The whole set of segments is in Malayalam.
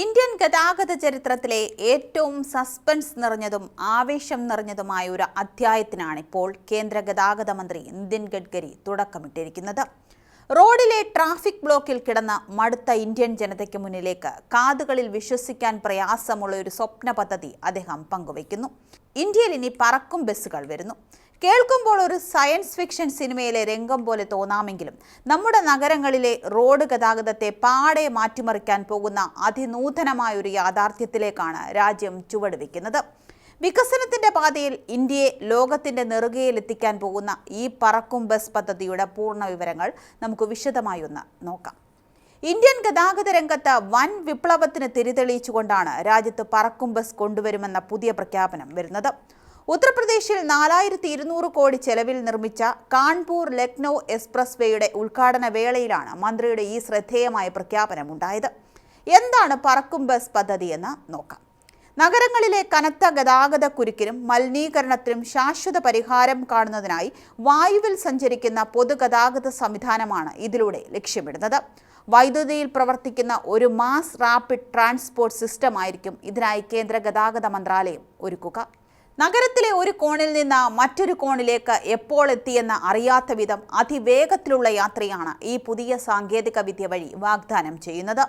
ഇന്ത്യൻ ഗതാഗത ചരിത്രത്തിലെ ഏറ്റവും സസ്പെൻസ് നിറഞ്ഞതും ആവേശം നിറഞ്ഞതുമായ ഒരു അധ്യായത്തിനാണിപ്പോൾ കേന്ദ്ര ഗതാഗത മന്ത്രി നിതിൻ ഗഡ്കരി തുടക്കമിട്ടിരിക്കുന്നത്. റോഡിലെ ട്രാഫിക് ബ്ലോക്കിൽ കിടന്ന മടുത്ത ഇന്ത്യൻ ജനതയ്ക്ക് മുന്നിലേക്ക് കാതുകളിൽ വിശ്വസിക്കാൻ പ്രയാസമുള്ള ഒരു സ്വപ്ന പദ്ധതി അദ്ദേഹം പങ്കുവയ്ക്കുന്നു. ഇന്ത്യയിൽ ഇനി പറക്കും ബസ്സുകൾ വരുന്നു. കേൾക്കുമ്പോൾ ഒരു സയൻസ് ഫിക്ഷൻ സിനിമയിലെ രംഗം പോലെ തോന്നാമെങ്കിലും നമ്മുടെ നഗരങ്ങളിലെ റോഡ് ഗതാഗതത്തെ പാടെ മാറ്റിമറിക്കാൻ പോകുന്ന അതിനൂതനമായ ഒരു യാഥാർത്ഥ്യത്തിലേക്കാണ് രാജ്യം ചുവടുവെക്കുന്നത്. വികസനത്തിന്റെ പാതയിൽ ഇന്ത്യയെ ലോകത്തിന്റെ നെറുകയിലെത്തിക്കാൻ പോകുന്ന ഈ പറക്കും ബസ് പദ്ധതിയുടെ പൂർണ്ണ വിവരങ്ങൾ നമുക്ക് വിശദമായി ഒന്ന് നോക്കാം. ഇന്ത്യൻ ഗതാഗത രംഗത്ത് വൻ വിപ്ലവത്തിന് തിരിതെളിയിച്ചുകൊണ്ടാണ് രാജ്യത്ത് പറക്കും ബസ് കൊണ്ടുവരുമെന്ന പുതിയ പ്രഖ്യാപനം വരുന്നത്. ഉത്തർപ്രദേശിൽ 4200 കോടി ചെലവിൽ നിർമ്മിച്ച കാൺപൂർ ലക്നൗ എക്സ്പ്രസ് വേയുടെ ഉദ്ഘാടന വേളയിലാണ് മന്ത്രിയുടെ ഈ ശ്രദ്ധേയമായ പ്രഖ്യാപനം ഉണ്ടായത്. എന്താണ് പറക്കും ബസ് പദ്ധതി എന്ന് നോക്കാം. നഗരങ്ങളിലെ കനത്ത ഗതാഗത കുരുക്കിനും മലിനീകരണത്തിനും ശാശ്വത പരിഹാരം കാണുന്നതിനായി വായുവിൽ സഞ്ചരിക്കുന്ന പൊതുഗതാഗത സംവിധാനമാണ് ഇതിലൂടെ ലക്ഷ്യമിടുന്നത്. വൈദ്യുതിയിൽ പ്രവർത്തിക്കുന്ന ഒരു മാസ് റാപ്പിഡ് ട്രാൻസ്പോർട്ട് സിസ്റ്റം ആയിരിക്കും ഇതിനായി കേന്ദ്ര ഗതാഗത മന്ത്രാലയം ഒരുക്കുക. നഗരത്തിലെ ഒരു കോണിൽ നിന്ന് മറ്റൊരു കോണിലേക്ക് എപ്പോൾ എത്തിയെന്ന് അറിയാത്ത വിധം അതിവേഗത്തിലുള്ള യാത്രയാണ് ഈ പുതിയ സാങ്കേതിക വിദ്യ വഴി വാഗ്ദാനം ചെയ്യുന്നത്.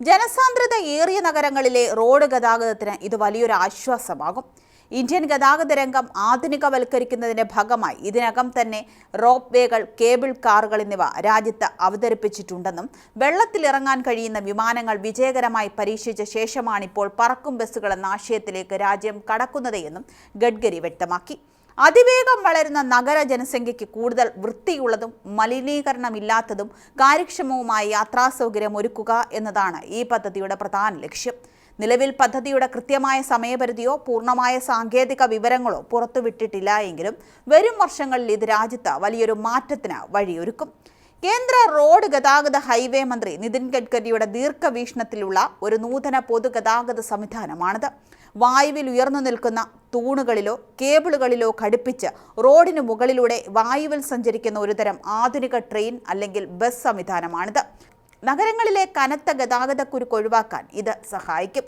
ജനസാന്ദ്രത ഏറിയ നഗരങ്ങളിലെ റോഡ് ഗതാഗതത്തിന് ഇത് വലിയൊരു ആശ്വാസമാകും. ഇന്ത്യൻ ഗതാഗത രംഗം ആധുനികവൽക്കരിക്കുന്നതിന്റെ ഭാഗമായി ഇതിനകം തന്നെ റോപ്പ് വേകൾ, കേബിൾ കാറുകൾ എന്നിവ രാജ്യത്ത് അവതരിപ്പിച്ചിട്ടുണ്ടെന്നും വെള്ളത്തിലിറങ്ങാൻ കഴിയുന്ന വിമാനങ്ങൾ വിജയകരമായി പരീക്ഷിച്ച ശേഷമാണിപ്പോൾ പറക്കും ബസ്സുകൾ എന്ന ആശയത്തിലേക്ക് രാജ്യം കടക്കുന്നത് എന്നും ഗഡ്കരി വ്യക്തമാക്കി. അതിവേഗം വളരുന്ന നഗര ജനസംഖ്യയ്ക്ക് കൂടുതൽ വൃത്തിയുള്ളതും മലിനീകരണമില്ലാത്തതും കാര്യക്ഷമവുമായ യാത്രാ സൗകര്യം ഒരുക്കുക എന്നതാണ് ഈ പദ്ധതിയുടെ പ്രധാന ലക്ഷ്യം. നിലവിൽ പദ്ധതിയുടെ കൃത്യമായ സമയപരിധിയോ പൂർണ്ണമായ സാങ്കേതിക വിവരങ്ങളോ പുറത്തുവിട്ടിട്ടില്ല എങ്കിലും വരും വർഷങ്ങളിൽ ഇത് രാജ്യത്ത് വലിയൊരു മാറ്റത്തിന് വഴിയൊരുക്കും. കേന്ദ്ര റോഡ് ഗതാഗത ഹൈവേ മന്ത്രി നിതിൻ ഗഡ്കരിയുടെ ദീർഘവീക്ഷണത്തിലുള്ള ഒരു നൂതന പൊതുഗതാഗത സംവിധാനമാണിത്. വായുവിൽ ഉയർന്നു നിൽക്കുന്ന തൂണുകളിലോ കേബിളുകളിലോ ഘടിപ്പിച്ച് റോഡിന് മുകളിലൂടെ വായുവിൽ സഞ്ചരിക്കുന്ന ഒരുതരം ആധുനിക ട്രെയിൻ അല്ലെങ്കിൽ ബസ് സംവിധാനമാണിത്. നഗരങ്ങളിലെ കനത്ത ഗതാഗതക്കുരുക്ക് ഒഴിവാക്കാൻ ഇത് സഹായിക്കും.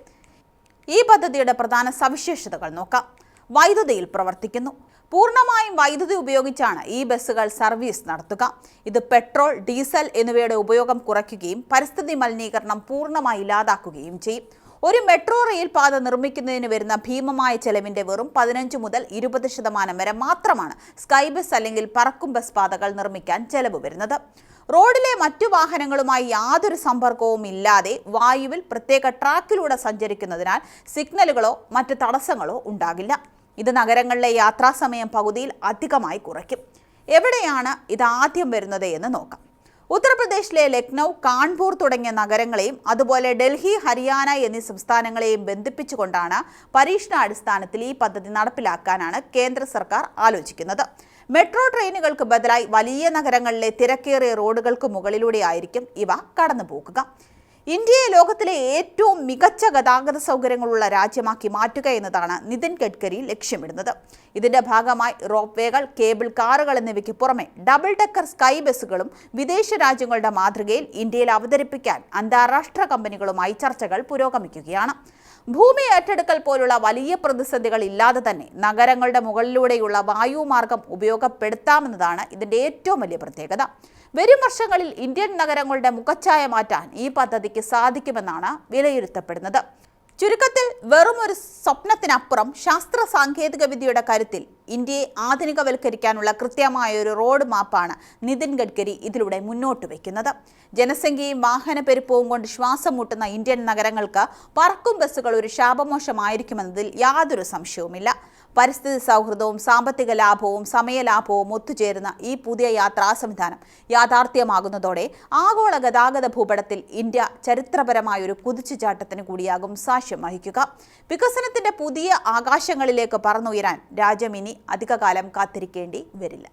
ഈ പദ്ധതിയുടെ പ്രധാന സവിശേഷതകൾ നോക്കാം. വൈദ്യുതിയിൽ പ്രവർത്തിക്കുന്നു. പൂർണ്ണമായും വൈദ്യുതി ഉപയോഗിച്ചാണ് ഈ ബസ്സുകൾ സർവീസ് നടത്തുക. ഇത് പെട്രോൾ, ഡീസൽ എന്നിവയുടെ ഉപയോഗം കുറയ്ക്കുകയും പരിസ്ഥിതി മലിനീകരണം പൂർണ്ണമായി ഇല്ലാതാക്കുകയും ചെയ്യും. ഒരു മെട്രോ റെയിൽ പാത നിർമ്മിക്കുന്നതിന് വരുന്ന ഭീമമായ ചെലവിന്റെ വെറും 15 മുതൽ 20% വരെ മാത്രമാണ് സ്കൈ ബസ് അല്ലെങ്കിൽ പറക്കും ബസ് പാതകൾ നിർമ്മിക്കാൻ ചെലവ് വരുന്നത്. റോഡിലെ മറ്റു വാഹനങ്ങളുമായി യാതൊരു സമ്പർക്കവും ഇല്ലാതെ വായുവിൽ പ്രത്യേക ട്രാക്കിലൂടെ സഞ്ചരിക്കുന്നതിനാൽ സിഗ്നലുകളോ മറ്റ് തടസ്സങ്ങളോ ഉണ്ടാകില്ല. ഇത് നഗരങ്ങളിലെ യാത്രാസമയം പകുതിയിൽ അധികമായി കുറയ്ക്കും. എവിടെയാണ് ഇത് ആദ്യം വരുന്നത് എന്ന് നോക്കാം. ഉത്തർപ്രദേശിലെ ലക്നൗ, കാൺപൂർ തുടങ്ങിയ നഗരങ്ങളെയും അതുപോലെ ഡൽഹി, ഹരിയാന എന്നീ സംസ്ഥാനങ്ങളെയും ബന്ധിപ്പിച്ചുകൊണ്ടാണ് പരീക്ഷണാടിസ്ഥാനത്തിൽ ഈ പദ്ധതി നടപ്പിലാക്കാനാണ് കേന്ദ്ര സർക്കാർ ആലോചിക്കുന്നത്. മെട്രോ ട്രെയിനുകൾക്ക് ബദലായി വലിയ നഗരങ്ങളിലെ തിരക്കേറിയ റോഡുകൾക്ക് മുകളിലൂടെ ആയിരിക്കും ഇവ കടന്നുപോകുക. ഇന്ത്യയെ ലോകത്തിലെ ഏറ്റവും മികച്ച ഗതാഗത സൗകര്യങ്ങളുള്ള രാജ്യമാക്കി മാറ്റുക എന്നതാണ് നിതിൻ ഗഡ്കരി ലക്ഷ്യമിടുന്നത്. ഇതിന്റെ ഭാഗമായി റോപ്പ് വേകൾ, കേബിൾ കാറുകൾ എന്നിവയ്ക്ക് പുറമെ ഡബിൾ ഡെക്കർ സ്കൈ ബസ്സുകളും വിദേശ രാജ്യങ്ങളുടെ മാതൃകയിൽ ഇന്ത്യയിൽ അവതരിപ്പിക്കാൻ അന്താരാഷ്ട്ര കമ്പനികളുമായി ചർച്ചകൾ പുരോഗമിക്കുകയാണ്. ഭൂമി ഏറ്റെടുക്കൽ പോലുള്ള വലിയ പ്രതിസന്ധികൾ ഇല്ലാതെ തന്നെ നഗരങ്ങളുടെ മുകളിലൂടെയുള്ള വായുമാർഗം ഉപയോഗപ്പെടുത്താമെന്നതാണ് ഇതിന്റെ ഏറ്റവും വലിയ പ്രത്യേകത. വരും വർഷങ്ങളിൽ ഇന്ത്യൻ നഗരങ്ങളുടെ മുഖച്ഛായ മാറ്റാൻ ഈ പദ്ധതിക്ക് സാധിക്കുമെന്നാണ് വിലയിരുത്തപ്പെടുന്നത്. ചുരുക്കത്തിൽ വെറും ഒരു സ്വപ്നത്തിനപ്പുറം ശാസ്ത്ര സാങ്കേതിക വിദ്യയുടെ കരുത്തിൽ ഇന്ത്യയെ ആധുനികവൽക്കരിക്കാനുള്ള കൃത്യമായ ഒരു റോഡ് മാപ്പാണ് നിതിൻ ഗഡ്കരി ഇതിലൂടെ മുന്നോട്ട് വയ്ക്കുന്നത്. ജനസംഖ്യയും വാഹന പെരുപ്പവും കൊണ്ട് ശ്വാസം മുട്ടുന്ന ഇന്ത്യൻ നഗരങ്ങൾക്ക് പറക്കും ബസ്സുകൾ ഒരു ശാപമോശമായിരിക്കുമെന്നതിൽ യാതൊരു സംശയവുമില്ല. പരിസ്ഥിതി സൗഹൃദവും സാമ്പത്തിക ലാഭവും സമയലാഭവും ഒത്തുചേരുന്ന ഈ പുതിയ യാത്രാ സംവിധാനം യാഥാർത്ഥ്യമാകുന്നതോടെ ആഗോള ഗതാഗത ഭൂപടത്തിൽ ഇന്ത്യ ചരിത്രപരമായ ഒരു കുതിച്ചുചാട്ടത്തിന് കൂടിയാകും സാക്ഷ്യം വഹിക്കുക. വികസനത്തിന്റെ പുതിയ ആകാശങ്ങളിലേക്ക് പറന്നുയരാൻ രാജ്യം ഇനി അധികകാലം കാത്തിരിക്കേണ്ടി വരില്ല.